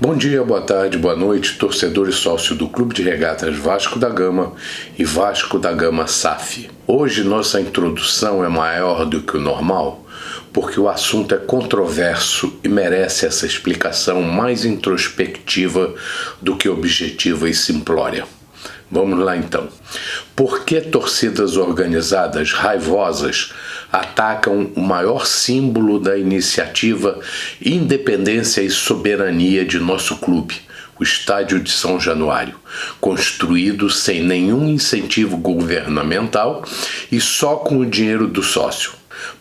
Bom dia, boa tarde, boa noite, torcedor e sócio do Clube de Regatas Vasco da Gama e Vasco da Gama SAF. Hoje nossa introdução é maior do que o normal, porque o assunto é controverso e merece essa explicação mais introspectiva do que objetiva e simplória. Vamos lá então. Por que torcidas organizadas raivosas atacam o maior símbolo da iniciativa, independência e soberania de nosso clube, o Estádio de São Januário, construído sem nenhum incentivo governamental e só com o dinheiro do sócio?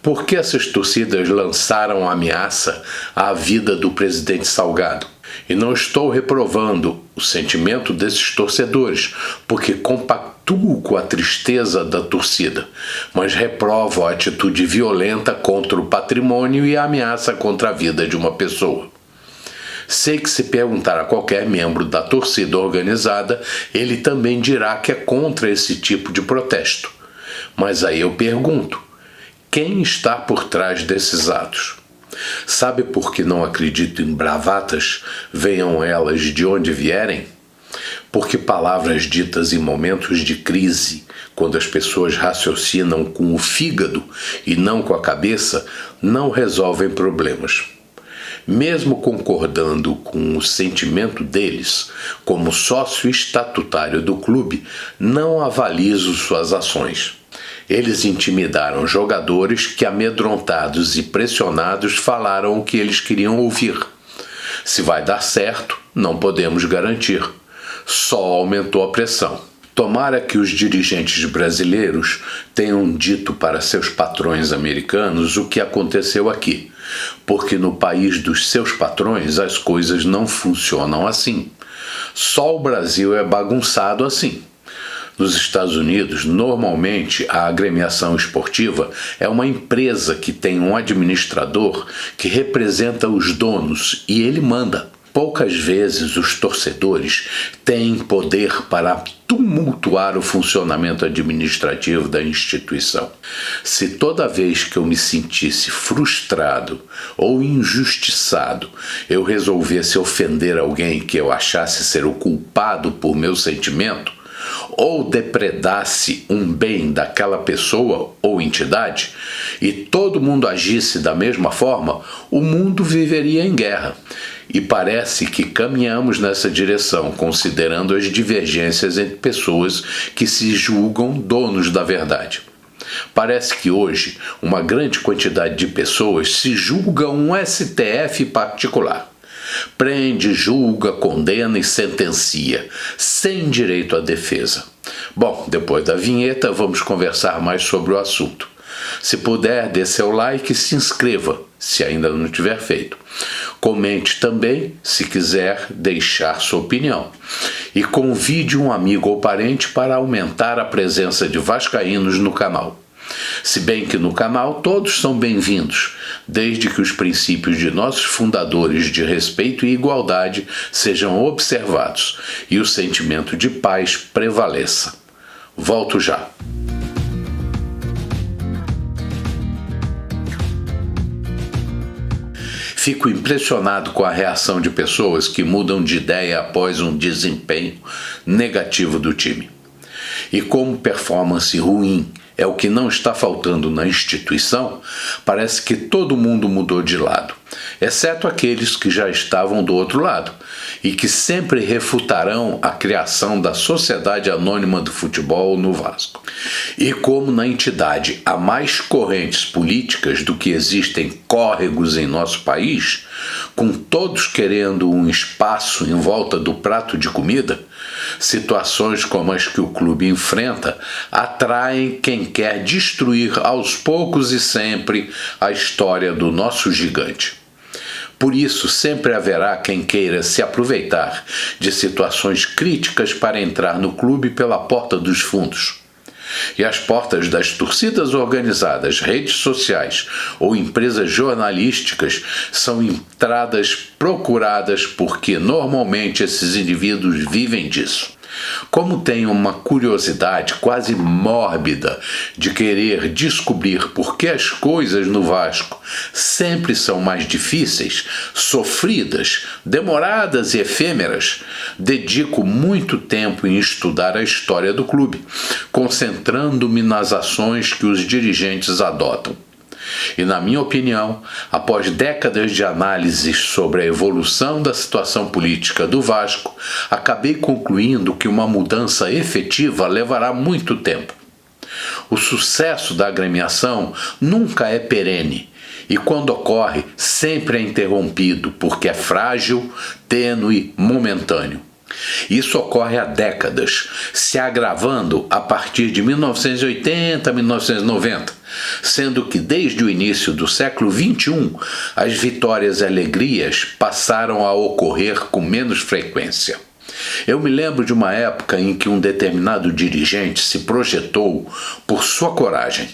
Por que essas torcidas lançaram ameaça à vida do presidente Salgado? E não estou reprovando o sentimento desses torcedores, porque compactuo com a tristeza da torcida, mas reprovo a atitude violenta contra o patrimônio e a ameaça contra a vida de uma pessoa. Sei que se perguntar a qualquer membro da torcida organizada, ele também dirá que é contra esse tipo de protesto. Mas aí eu pergunto, quem está por trás desses atos? Sabe por que não acredito em bravatas, venham elas de onde vierem? Porque palavras ditas em momentos de crise, quando as pessoas raciocinam com o fígado e não com a cabeça, não resolvem problemas. Mesmo concordando com o sentimento deles, como sócio estatutário do clube, não avalizo suas ações. Eles intimidaram jogadores que, amedrontados e pressionados, falaram o que eles queriam ouvir. Se vai dar certo, não podemos garantir. Só aumentou a pressão. Tomara que os dirigentes brasileiros tenham dito para seus patrões americanos o que aconteceu aqui, porque no país dos seus patrões as coisas não funcionam assim. Só o Brasil é bagunçado assim. Nos Estados Unidos, normalmente, a agremiação esportiva é uma empresa que tem um administrador que representa os donos e ele manda. Poucas vezes os torcedores têm poder para tumultuar o funcionamento administrativo da instituição. Se toda vez que eu me sentisse frustrado ou injustiçado, eu resolvesse ofender alguém que eu achasse ser o culpado por meu sentimento, ou depredasse um bem daquela pessoa ou entidade, e todo mundo agisse da mesma forma, o mundo viveria em guerra. E parece que caminhamos nessa direção, considerando as divergências entre pessoas que se julgam donos da verdade. Parece que hoje uma grande quantidade de pessoas se julgam um STF particular. Prende, julga, condena e sentencia, sem direito à defesa. Bom, depois da vinheta vamos conversar mais sobre o assunto. Se puder, dê seu like e se inscreva, se ainda não tiver feito. Comente também, se quiser deixar sua opinião. E convide um amigo ou parente para aumentar a presença de vascaínos no canal. Se bem que no canal todos são bem-vindos, desde que os princípios de nossos fundadores de respeito e igualdade sejam observados e o sentimento de paz prevaleça. Volto já. Fico impressionado com a reação de pessoas que mudam de ideia após um desempenho negativo do time. E como performance ruim é o que não está faltando na instituição, parece que todo mundo mudou de lado, exceto aqueles que já estavam do outro lado e que sempre refutarão a criação da Sociedade Anônima do Futebol no Vasco. E como na entidade há mais correntes políticas do que existem córregos em nosso país, com todos querendo um espaço em volta do prato de comida, situações como as que o clube enfrenta atraem quem quer destruir aos poucos e sempre a história do nosso gigante. Por isso, sempre haverá quem queira se aproveitar de situações críticas para entrar no clube pela porta dos fundos. E as portas das torcidas organizadas, redes sociais ou empresas jornalísticas são entradas procuradas porque normalmente esses indivíduos vivem disso. Como tenho uma curiosidade quase mórbida de querer descobrir por que as coisas no Vasco sempre são mais difíceis, sofridas, demoradas e efêmeras, dedico muito tempo em estudar a história do clube, concentrando-me nas ações que os dirigentes adotam. E, na minha opinião, após décadas de análises sobre a evolução da situação política do Vasco, acabei concluindo que uma mudança efetiva levará muito tempo. O sucesso da agremiação nunca é perene e, quando ocorre, sempre é interrompido porque é frágil, tênue, momentâneo. Isso ocorre há décadas, se agravando a partir de 1980 a 1990, sendo que desde o início do século XXI as vitórias e alegrias passaram a ocorrer com menos frequência. Eu me lembro de uma época em que um determinado dirigente se projetou por sua coragem.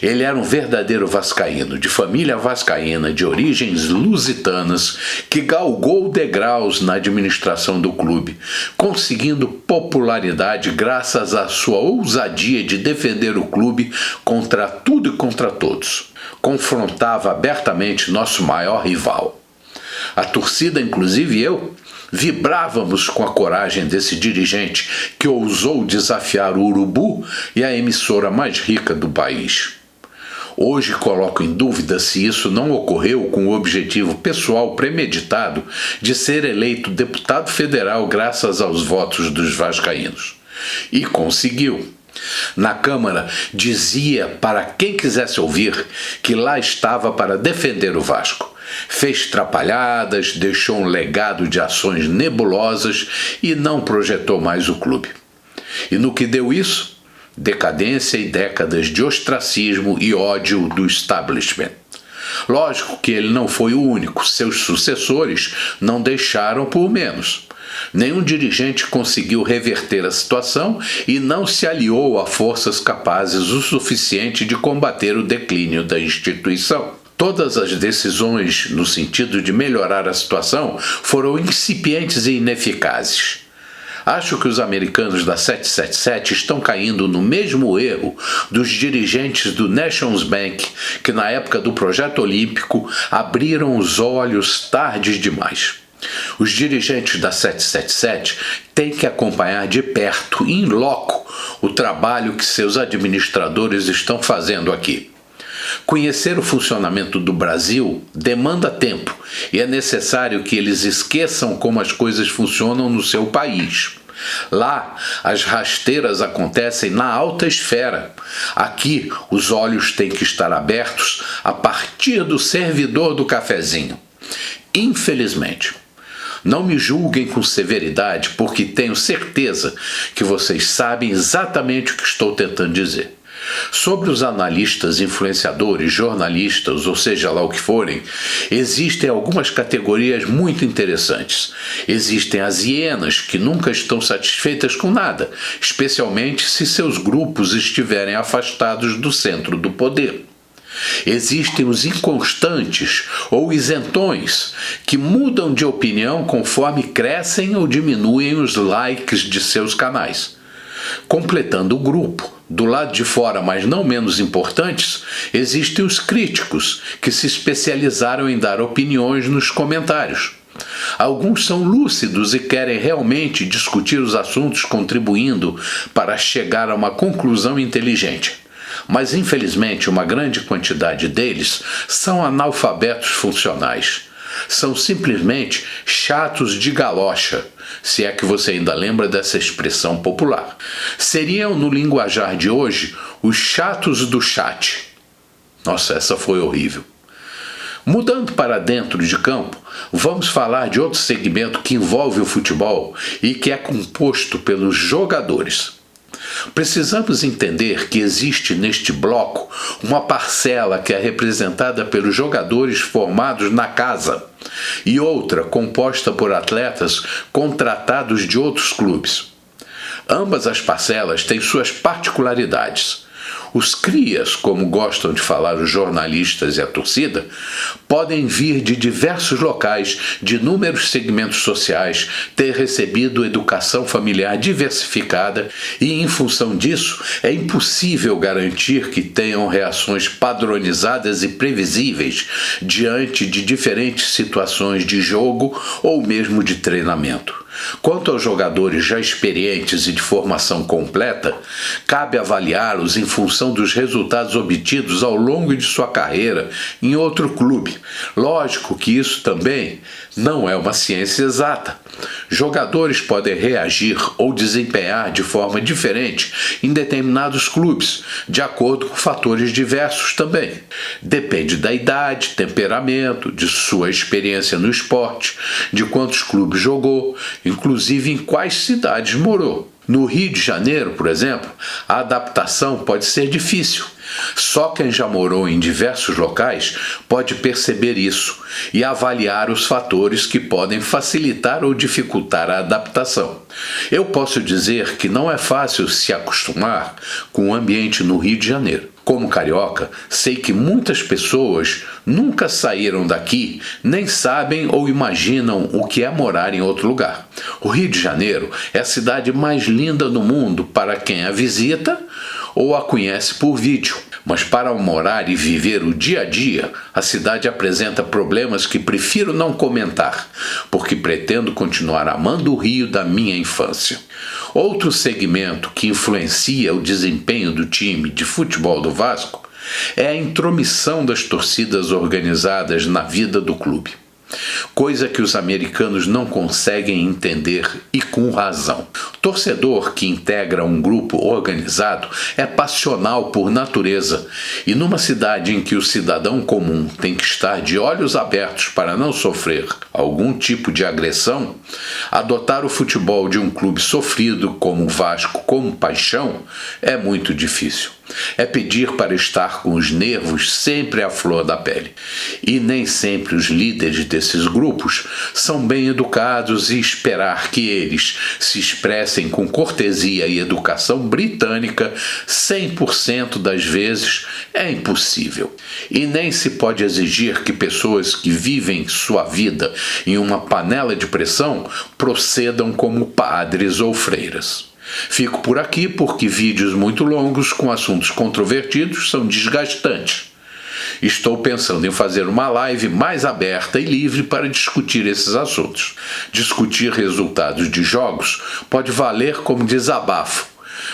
Ele era um verdadeiro vascaíno, de família vascaína, de origens lusitanas, que galgou degraus na administração do clube, conseguindo popularidade graças à sua ousadia de defender o clube contra tudo e contra todos. Confrontava abertamente nosso maior rival. A torcida, inclusive eu, vibrávamos com a coragem desse dirigente que ousou desafiar o Urubu e a emissora mais rica do país. Hoje coloco em dúvida se isso não ocorreu com o objetivo pessoal premeditado de ser eleito deputado federal graças aos votos dos vascaínos. E conseguiu. Na Câmara, dizia para quem quisesse ouvir que lá estava para defender o Vasco. Fez trapalhadas, deixou um legado de ações nebulosas e não projetou mais o clube. E no que deu isso? Decadência e décadas de ostracismo e ódio do establishment. Lógico que ele não foi o único, seus sucessores não deixaram por menos. Nenhum dirigente conseguiu reverter a situação e não se aliou a forças capazes o suficiente de combater o declínio da instituição. Todas as decisões no sentido de melhorar a situação foram incipientes e ineficazes. Acho que os americanos da 777 estão caindo no mesmo erro dos dirigentes do Nations Bank, que na época do Projeto Olímpico abriram os olhos tarde demais. Os dirigentes da 777 têm que acompanhar de perto, in loco, o trabalho que seus administradores estão fazendo aqui. Conhecer o funcionamento do Brasil demanda tempo e é necessário que eles esqueçam como as coisas funcionam no seu país. Lá, as rasteiras acontecem na alta esfera. Aqui, os olhos têm que estar abertos a partir do servidor do cafezinho. Infelizmente. Não me julguem com severidade, porque tenho certeza que vocês sabem exatamente o que estou tentando dizer. Sobre os analistas, influenciadores, jornalistas, ou seja lá o que forem, existem algumas categorias muito interessantes. Existem as hienas, que nunca estão satisfeitas com nada, especialmente se seus grupos estiverem afastados do centro do poder. Existem os inconstantes ou isentões, que mudam de opinião conforme crescem ou diminuem os likes de seus canais. Completando o grupo, do lado de fora, mas não menos importantes, existem os críticos, que se especializaram em dar opiniões nos comentários. Alguns são lúcidos e querem realmente discutir os assuntos, contribuindo para chegar a uma conclusão inteligente. Mas, infelizmente, uma grande quantidade deles são analfabetos funcionais. São simplesmente chatos de galocha, se é que você ainda lembra dessa expressão popular. Seriam, no linguajar de hoje, os chatos do chat. Nossa, essa foi horrível. Mudando para dentro de campo, vamos falar de outro segmento que envolve o futebol e que é composto pelos jogadores. Precisamos entender que existe neste bloco uma parcela que é representada pelos jogadores formados na casa e outra composta por atletas contratados de outros clubes. Ambas as parcelas têm suas particularidades. Os crias, como gostam de falar os jornalistas e a torcida, podem vir de diversos locais, de inúmeros segmentos sociais, ter recebido educação familiar diversificada e, em função disso, é impossível garantir que tenham reações padronizadas e previsíveis diante de diferentes situações de jogo ou mesmo de treinamento. Quanto aos jogadores já experientes e de formação completa, cabe avaliá-los em função dos resultados obtidos ao longo de sua carreira em outro clube. Lógico que isso também não é uma ciência exata. Jogadores podem reagir ou desempenhar de forma diferente em determinados clubes, de acordo com fatores diversos também. Depende da idade, temperamento, de sua experiência no esporte, de quantos clubes jogou, inclusive em quais cidades morou. No Rio de Janeiro, por exemplo, a adaptação pode ser difícil. Só quem já morou em diversos locais pode perceber isso e avaliar os fatores que podem facilitar ou dificultar a adaptação. Eu posso dizer que não é fácil se acostumar com o ambiente no Rio de Janeiro. Como carioca, sei que muitas pessoas nunca saíram daqui, nem sabem ou imaginam o que é morar em outro lugar. O Rio de Janeiro é a cidade mais linda do mundo para quem a visita ou a conhece por vídeo. Mas para morar e viver o dia a dia, a cidade apresenta problemas que prefiro não comentar, porque pretendo continuar amando o Rio da minha infância. Outro segmento que influencia o desempenho do time de futebol do Vasco é a intromissão das torcidas organizadas na vida do clube. Coisa que os americanos não conseguem entender e com razão. Torcedor que integra um grupo organizado é passional por natureza, e numa cidade em que o cidadão comum tem que estar de olhos abertos para não sofrer algum tipo de agressão, adotar o futebol de um clube sofrido como o Vasco como paixão é muito difícil. É pedir para estar com os nervos sempre à flor da pele. E nem sempre os líderes desses grupos são bem educados, e esperar que eles se expressem com cortesia e educação britânica 100% das vezes é impossível. E nem se pode exigir que pessoas que vivem sua vida em uma panela de pressão procedam como padres ou freiras. Fico por aqui porque vídeos muito longos com assuntos controvertidos são desgastantes. Estou pensando em fazer uma live mais aberta e livre para discutir esses assuntos. Discutir resultados de jogos pode valer como desabafo,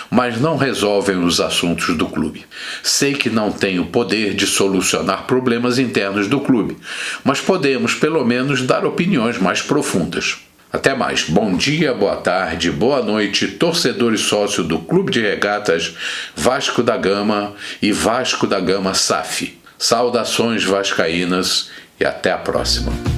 mas não resolvem os assuntos do clube. Sei que não tenho poder de solucionar problemas internos do clube, mas podemos pelo menos dar opiniões mais profundas. Até mais. Bom dia, boa tarde, boa noite, torcedor e sócio do Clube de Regatas Vasco da Gama e Vasco da Gama SAF. Saudações vascaínas e até a próxima.